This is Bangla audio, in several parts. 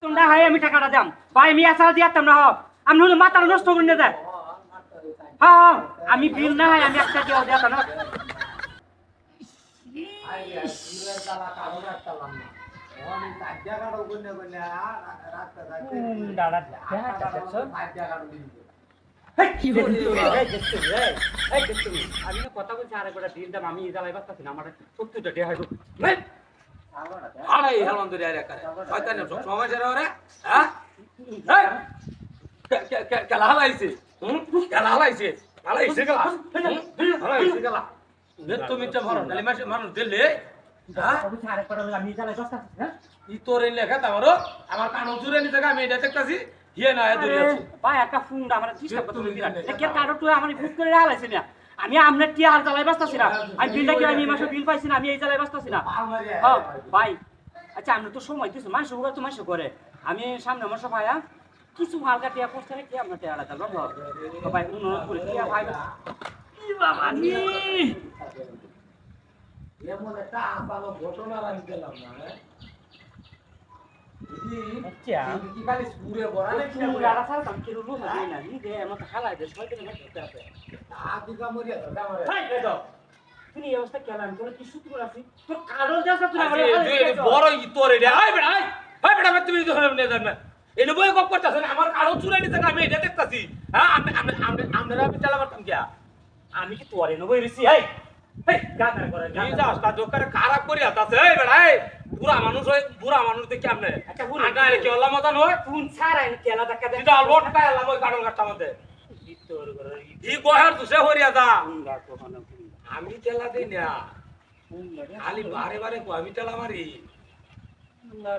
তোমরা হাই আমি টাকাটা দাম ভাই আমি আসা দিয়াতাম না আমি হলো মাথা নষ্ট করে নিয়ে যায় হ্যাঁ আমি বিল না হয় আমি একটা দিয়াও দিয়াতাম না আমি কথা বলছি আর একটা দিন দাম আমি জ্বালাই বাঁচতেছি না আমার 70টা টাকা হয় আড়াই হেলন ধরে আরে করে শয়তান সময় ছেড়ে ওরে হ্যাঁ কেলা হালাইছে কেলা হালাইছে হালাইছে কেলা হালাইছে কেলা তুমি তো মারো তাহলে মাসে মানুষ দিলে হ্যাঁ আমি জ্বালাই বাঁচতেছি হ্যাঁ ই তোর লেখা তামারো আমার কানো জুরে নি জায়গা আমি এটা দেখতাছি হিয়ে না এ ধরে আছে ভাই একটা ফোন আমার ডিস্টার্ব করতে দিলা কে কারো তো আমার বুক করে রাখাইছে না আমি আমনে টি আর জ্বালাই বাঁচতাছি না আমি বিলটা কি আমি মাসে বিল পাইছি না আমি এই জ্বালাই বাঁচতাছি না হ্যাঁ ভাই আচ্ছা আমরা তো সময় দিছো মানুষ ওরা তো মানুষ করে আমি সামনে আমার সব ভাইয়া কিছু হালকা টিয়া পোস্ট করে কি আপনার টিয়া আলাদা বাবা ভাই অনুরোধ করে টিয়া ভাই কি বাবা নি এমন একটা আপালো ঘটনা রাখি দিলাম না আচ্ছা কি খালি সুরে বড়া নাকি পুরাটা সাল কাম কিরু লু না না নি দে আমার খালাই দে ছয় দিন করতে আছে আদিকা মরিয়া তো আমারে ভাই দেখো তুমি এই অবস্থা কেন আমি তোর কি শুট করে আছি তোর কারণ দেছ তুই আমার বড় ই তোর রে আই বেটা তুমি তো নে জান না এনে বই কপ করতাছ না আমার কারো চুরাই নিতে আমি এটা দেখতাছি হ্যাঁ আমরা আমি চালা মারতাম কি আমি কি তোরে নবই রিসি হাই হেই গানা করে এই যাস তা দোকানে খারাপ করি আতাছে এই বেটা এই বুড়া মানুষ দেখি আপনি আচ্ছা আটা রে কি হল্লা মতন হয় তুই ছাড়া এনে কেলা দেখা দে এটা লোট পায় আল্লাহ ওই কাটল কাটটা মধ্যে তোর করে ই গহার তুসে হরিয়া যা পুঙ্গা তো হনা পুঙ্গা আমি তেলা দেই না খালি বারে বারে কো আমি তেলা মারি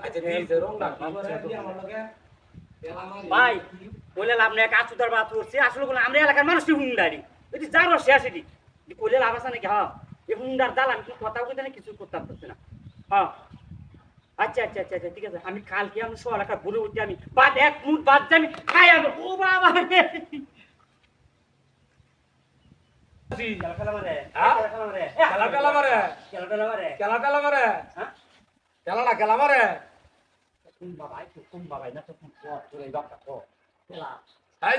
আচ্ছা দিছে রং না কি আমার লগে তেলা মারি ভাই কইলে লাভ নাই কাজ সুদার বাত করছে আসলে কোন আমরা এলাকার মানুষ কি হুন্ডারি এটি যার শেষ এটি কইলে লাভ আছে নাকি হ্যাঁ এই হুন্ডার দাল আমি কথা কইতে না কিছু করতে পারতেছি না হ্যাঁ আচ্ছা আচ্ছা আচ্ছা আচ্ছা ঠিক আছে আমি কালকে আমি সব এলাকা বলে উঠি আমি বাদ এক মুঠ বাদ আমি খাই আমি ও বাবা খেলা মারে হ্যাঁ? খেলা মারে খেলা মারে খেলা মারে খেলা মারে হ্যাঁ খেলা মারে কোন বাবাই না তো কোন পথ তোর এই বাপটা কো খেলা এই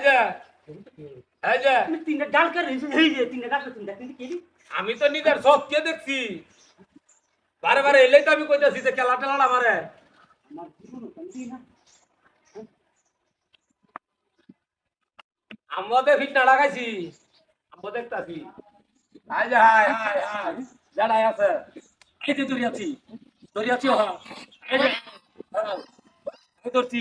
যে তুমি তিনটা ডাল করে এই যে তিনটা ডাল তিনটা তিনটা কেলি আমি তো নিজের সত্যি দেখছি বারে বারে এলেই তো আমি কইতাছি যে খেলা টেলা মারে আমার জীবন কান্দি না আমাদের ফিটনা লাগাইছি আমরা দেখতাছি হাই জানাই আছে এই যে দরিয়াছি হ্যাঁ এই যে হ্যাঁ, এই ধরছি